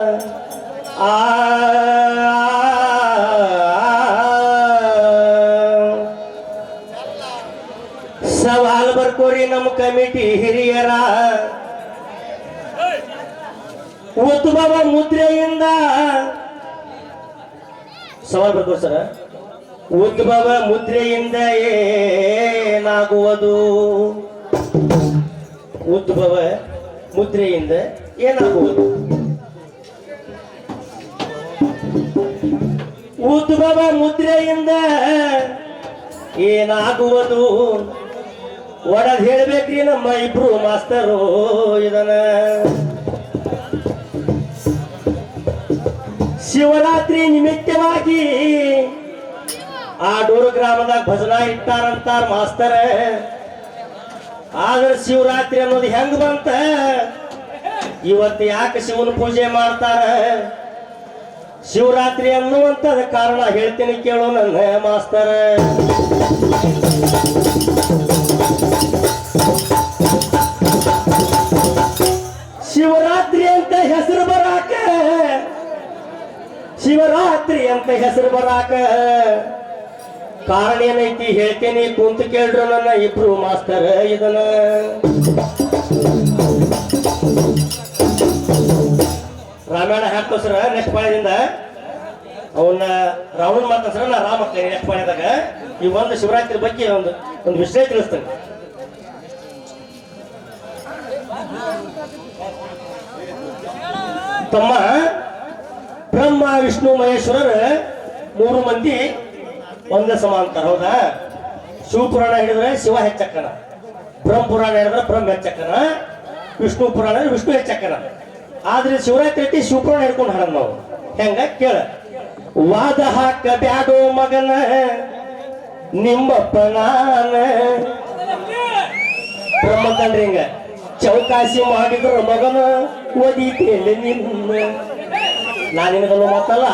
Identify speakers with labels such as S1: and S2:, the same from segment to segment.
S1: ಸವಾಲ್ ಬರ್ಕೋರಿ ನಮ್ಮ ಕಮಿಟಿ ಹಿರಿಯರ ಉದ್ಭವ ಮುದ್ರೆಯಿಂದ ಸವಾಲ್ ಬರ್ಕೋರಿ ಸರ. ಉದ್ಭವ ಮುದ್ರೆಯಿಂದ ಏನಾಗುವುದು? ಉದ್ಭವ ಮುದ್ರೆಯಿಂದ ಏನಾಗುವುದು? ಉದ್ಭವ ಮುದ್ರೆಯಿಂದ ಏನಾಗುವುದು? ಒಡದ್ ಹೇಳ್ಬೇಕ್ರಿ ನಮ್ಮ ಇಬ್ರು ಮಾಸ್ತರು ಇದನ್ನ. ಶಿವರಾತ್ರಿ ನಿಮಿತ್ತವಾಗಿ ಆಡೂರು ಗ್ರಾಮದಾಗ ಭಜನಾ ಇಟ್ಟಾರಂತಾರ ಮಾಸ್ತರ. ಆದ್ರೆ ಶಿವರಾತ್ರಿ ಅನ್ನೋದು ಹೆಂಗ್ ಬಂತ? ಇವತ್ತು ಯಾಕೆ ಶಿವನ ಪೂಜೆ ಮಾಡ್ತಾರ? ಶಿವರಾತ್ರಿ ಅನ್ನುವಂಥದ ಕಾರಣ ಹೇಳ್ತೀನಿ ಕೇಳು ನನ್ನ ಮಾಸ್ತರ. ಶಿವರಾತ್ರಿ ಅಂತ ಹೆಸರು ಬರಾಕ, ಶಿವರಾತ್ರಿ ಅಂತ ಹೆಸರು ಬರಾಕ ಕಾರಣ ಏನೈತಿ ಹೇಳ್ತೇನೆ, ಕುಂತು ಕೇಳ್ರು ನನ್ನ ಇಬ್ರು ಮಾಸ್ತರ ಇದನ್ನ. ರಾಮಾಯಣ ಹಾಕೋಸ್ರ ನೆಕ್ಸ್ಟ್ ಪಾಳ್ಯದಿಂದ ಅವನ್ನ ರಾವಣನ್ ಮಾತಾಡ್ಸ್ರ ನಾ ರಾಮ ಆಗ್ತೇನೆ ನೆಕ್ಸ್ಟ್ ಪಾಳ್ಯದಾಗ. ಈ ಒಂದು ಶಿವರಾತ್ರಿ ಬಗ್ಗೆ ಒಂದು ವಿಷಯ ತಿಳಿಸ್ತೇನೆ. ತಮ್ಮ ಬ್ರಹ್ಮ ವಿಷ್ಣು ಮಹೇಶ್ವರರ ಮೂರು ಮಂದಿ ಒಂದೇ ಸಮ ಅಂತಾರ, ಹೌದಾ? ಶಿವಪುರಾಣ ಹಿಡಿದ್ರೆ ಶಿವ ಹೆಚ್ಚಕ್ಕನ, ಬ್ರಹ್ಮ ಪುರಾಣ ಹಿಡಿದ್ರೆ ಬ್ರಹ್ಮ ಹೆಚ್ಚಕ್ಕನ, ವಿಷ್ಣು ಪುರಾಣ ವಿಷ್ಣು ಹೆಚ್ಚಕ್ಕನ. ಆದ್ರೆ ಶಿವರಾತ್ರಿ ಐತಿ ಶಿವಪುರಾಣ ಹಿಡ್ಕೊಂಡು ಹಾಡೋದು ನಾವು. ಹೆಂಗ ಕೇಳ. ವಾದ ಹಾಕ ಬ್ಯಾಡೋ ಮಗನ ನಿಮ್ಮಪ್ಪ ನಾನ. ಬ್ರಹ್ಮಕಂಡ್ರಿ ಹಿಂಗ ಚೌಕಾಸಿ ಮಾಡಿದ್ರ ಮಗನ ಓದಿತೇನೆ ನಿನ್ನ. ನಾನಿನಗಲ್ಲ ಮಾತಲ್ಲ,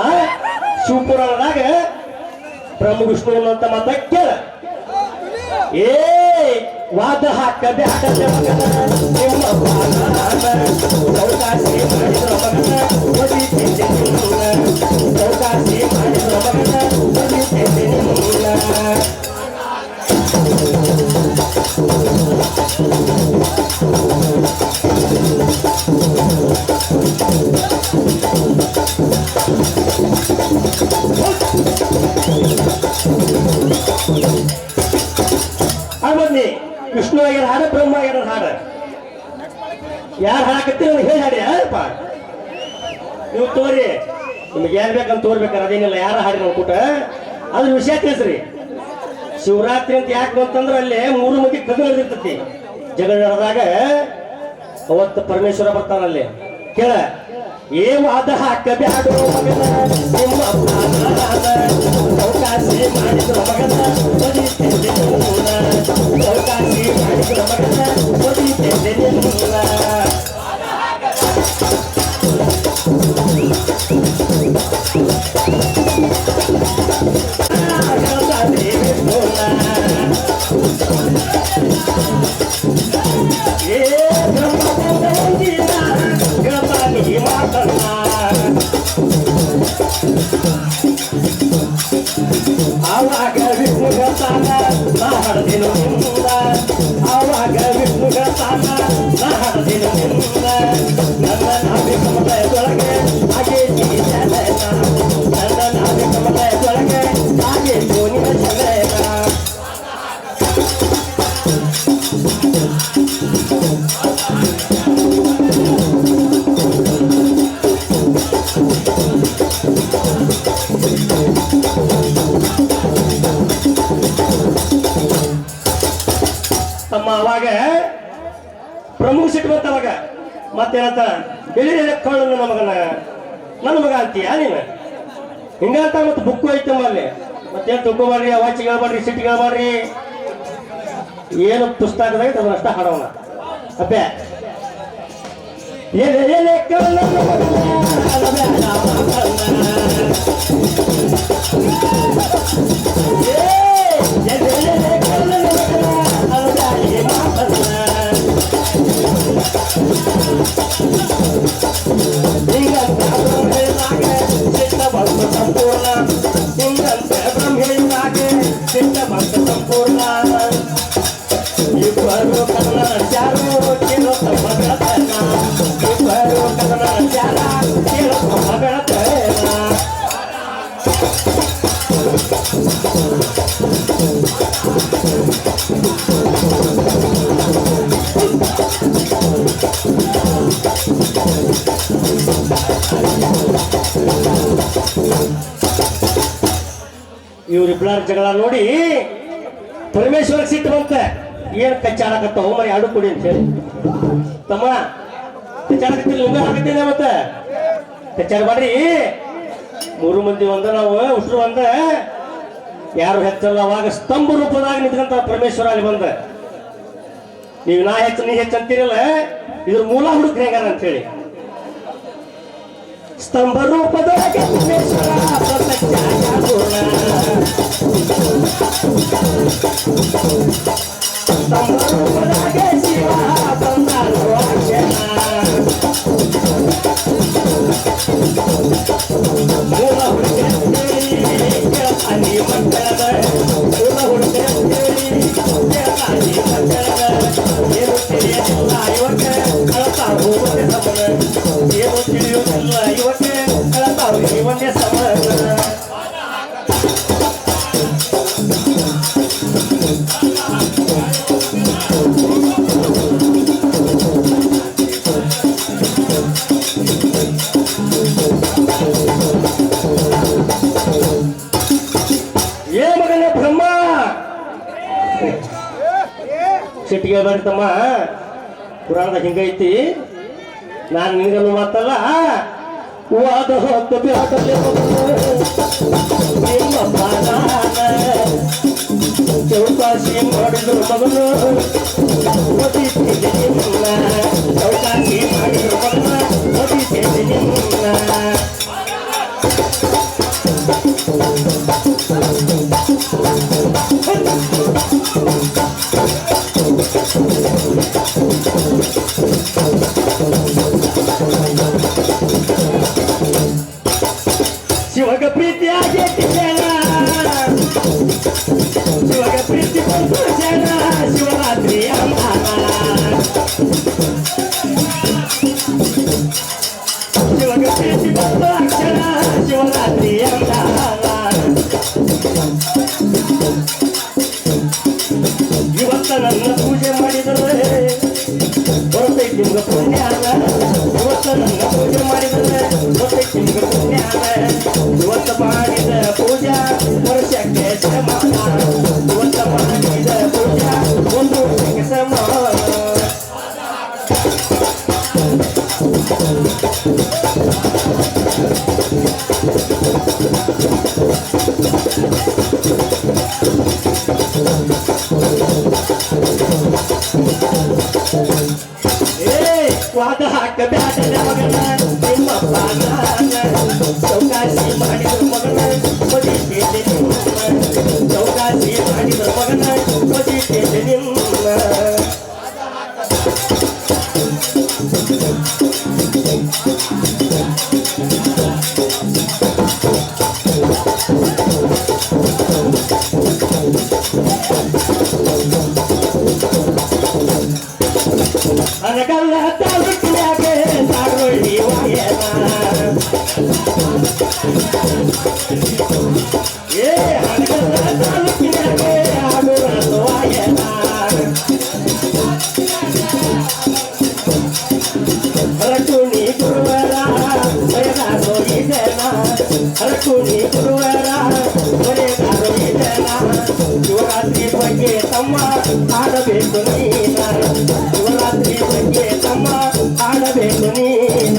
S1: ಶಿವಪುರಾಣದಾಗ ಬ್ರಹ್ಮ ವಿಷ್ಣು ಅನ್ನುವಂತ ಮಾತ ಕೇಳ. ಏ ವಾದ ಹಾಕ ಬ್ಯಾಡ ಮಗನ ನಿಮ್ಮಪ್ಪ ನಾನ. ಚೌಕಾಸಿ ಮಾಡಿದ್ರ ಮಗನ ಓದಿತೇನೆ ನಿನ್ನ. ಚೌಕಾಸಿ ಮಾಡಿದ್ರ ಮಗನ ಓದಿತೇನೆ ನಿನ್ನ. ಬನ್ನಿ, ವಿಷ್ಣು ಆಗ್ಯಾರ ಹಾಡ, ಬ್ರಹ್ಮ ಆಗ್ಯಾರ ಹಾಡ. ಯಾರು ಹಾಡಕತ್ತೀರ ಹೇಳಿ ಹಾಡಿ ಯಾರಪ್ಪ ನೀವು ತೋರಿ. ನಿಮ್ಗೆ ಏನ್ ಬೇಕಂತ ತೋರ್ಬೇಕಾರ ಅದೇನಿಲ್ಲ. ಯಾರ ಹಾಡಿ ನೋಡ್ಕೊಟ ಅದ್ರ ವಿಷಯ ತಿಳಿಸ್ರಿ. ಶಿವರಾತ್ರಿ ಅಂತ ಯಾಕೆ ಬಂತಂದ್ರೆ ಅಲ್ಲಿ ಮೂರು ಮಂದಿ ಕದ ನಡೆದಿರ್ತತಿ. ಜಗಳ ನಡೆದಾಗ ಅವತ್ತು ಪರಮೇಶ್ವರ ಬರ್ತಾನಲ್ಲಿ. ಕೇಳ. ಏ ವಾದ ಹಾಕ ಬ್ಯಾಡೋ ಮಗನ ನಿಮ್ಮ ಚೌಕಾಸಿ ಮಾಡಿದ್ರ ಮಗನ ಓದಿತೇನೆ ನಿನ್ನ. ಚೌಕಾಸಿ ಮಾಡಿದ್ರ ಮಗನ ಓದಿತೇನೆ ನಿನ್ನ. ಆವಾಗ ವಿಷ್ಣು ಗತಾನ ನಾ ಹಡದಿನು ನಿನ್ನ. ಆವಾಗ ವಿಷ್ಣು ಗತಾನ ನಾ ಹಡದಿನು ನಿನ್ನ. ನನ್ನ ನಾಭಿ ಕಮಲದೊಳಗೆ ಹಾಗೇತಿ ಜಲನ. ನನ್ನ ನಾಭಿ ಕಮಲದೊಳಗೆ ಹಾಗೇತು ನಿನ್ನ ಜಲನ. ತಮ್ಮ ಅವಾಗ ಪ್ರಮುಖ ಸಿಟ್ಟು ಬಂತ. ಅವಾಗ ಮತ್ತೇನಂತ ಎಲ್ಲಿ ಕಳ್ಳ ನನ್ನ ಮಗನ ನನ್ನ ಮಗ ಅಂತೀಯ ನೀನು ಹಿಂಗಂತ. ಮತ್ತೆ ಬುಕ್ಕು ಐತಮ್ಮ ಅಲ್ಲಿ. ಮತ್ತೇನು ತಗೋಬಾರ್ರಿ, ಅವಾಚಿಗೆ ಹೇಳ್ಬಾರ್ರಿ, ಸಿಟ್ಟಿಗೆ ಹೇಳ್ಬಾರ್ರಿ. ಏನು ಪುಸ್ತಕದಾಗ ಅದನ್ನಷ್ಟ ಹಾಡೋಣ. ಅಬ್ಬೆ ಎಲೆ ಕಳ್ಳ ಈಗ ಇವರಿಬ್ಬರ ಜಗಳ ನೋಡಿ ಪರಮೇಶ್ವರ ಸಿಟ್ಟು ಬಂತ. ಏನ್ ಕಚ್ಚಾಡಕತ್ತಾವ ಮರಿ ಆಡು ಕೊಡಿ ಅಂತ ಹೇಳಿ, ತಮ್ಮ ಕಚ್ಚಾಡಕತ್ತಿಲ್ಲ ನಿಮ್ಗೆ ಹಾಕತ್ತೇನೆ ಮತ್ತೆ ಕಚ್ಚಾಡ ಮಾಡ್ರಿ. 3 ಮಂದಿ ಒಂದ ನಾವು ಉಷ್ಟ್ರು ಒಂದ ಯಾರು ಹೆಚ್ಚಲ್ಲ. ಅವಾಗ ಸ್ತಂಭ ರೂಪದಾಗ ನಿಂತ್ಕಂತ ಪರಮೇಶ್ವರ ಅಲ್ಲಿ ಬಂದ. ನೀವು ನಾ ಹೆಚ್ಚು ನೀ ಹೆಚ್ಚು ಅಂತೀರಲ್ಲ, ಇದ್ರ ಮೂಲ ಹುಡುಕ್ರಿ ಹೆಂಗಾರ ಅಂತ ಹೇಳಿ. ಸ್ತಂಭ ರೂಪದೊಳಗೆ ಪರಮೇಶ್ವರ ಸ್ತಂಭ ರೂಪದೊಳಗೆ ಶಿವ ಬಂದರು ಮೂಲ ಹುಡುಗ ಅನಿ ಮಂಗಳದ ಮೂಲ ಹುಡುಗ ಅನಿ ಮಂಗಳದ ಏನು ತಿಳಿಯಲಿಲ್ಲ ಇವಕ್ಕೆ ಕಳತಾವು ಒಂದೇ ಸಮನ, ಏನು ತಿಳಿಯುವುದಿಲ್ಲ ಇವಕ್ಕೆ ಕಳತಾವು ಒಂದೇ ಸಮನ. ಸಿಟ್ಟಿಗೆ ಬೇಡ್ತಮ್ಮ, ಪುರಾಣದಾಗ ಹಿಂಗೈತಿ. ನಾನು ನಿನಗನ್ನು ಮಾತಲ್ಲ ವಾದ ಹೊತ್ತು ಚೌಕಾಸಿ ಮಾಡಿದ್ರು ಮಗನು ಚೌಕಾಸಿ ಮಾಡಿದ್ರು ಮಗನ ಶಿವಗ ಪ್ರೀತಿ ಆಗೈತಿ ಜನ, ಶಿವಗ ಪ್ರೀತಿ ಬಂತು ಜನ, ಶಿವರಾತ್ರಿ ಶಿವಗ ಪ್ರೀತಿ ಬಂತು ಅಕ್ಷರ, ಶಿವರಾತ್ರಿ ಇವತ್ತ ನನ್ನ ಪೂಜೆ ಮಾಡಿದರೆ ಬರ್ತೈತಿ ನಿಮ್ಗೆ ಪುಣ್ಯ. ಇವತ್ತ ನನ್ನ ಪೂಜೆ ಮಾಡಿದರೆ ಬರ್ತೈತಿ ನಿಮ್ಗೆ ಪುಣ್ಯ. ಇವತ್ತ ಮಾಡಿದ ಪೂಜಾ ವರ್ಷಕ್ಕೆ ಸಮಾನ, ಇವತ್ತ ಮಾಡಿದ ಪೂಜಾ 1 ವರ್ಷಕ್ಕೆ ಸಮಾನ. ವಾದ ಹಾಕಬೇಡ ಮಗನ ನಿಮ್ಮ ಪಾದ, ಚೌಕಾಸಿ ಮಾಡಿದ ಮಗನ ಹೊಡಿತೇನೆ ನಿಮ್ಮ, ಚೌಕಾಸಿ ಮಾಡಿದ ಮಗನ ಹೊಡಿತೇನೆ ನಿಮ್ಮ. ಅನಗಲ್ಲ ತಾಲೂಕಿನಾಗೆ ಸಾರೋಳಿ ವಾಯನ, ಏ ಅನಗಲ್ಲ ತಾಲೂಕಿನಾಗೆ ಆಡುವುದು ವಾಯನ. ಹರಕುಣಿ ಗುರುವರ ಬರೆದಾರೋ ಇದನ, ಹರಕುಣಿ ಗುರುವರ ಬರೆದಾರೋ ಇದನ. ಶಿವರಾತ್ರಿ ಬಗ್ಗೆ ತಮ್ಮ ಆಡಬೇಕು ನೀನ, ಶಿವರಾತ್ರಿ ಬಗ್ಗೆ ತಮ್ಮ ಆಡಬೇಕು ನೀನ.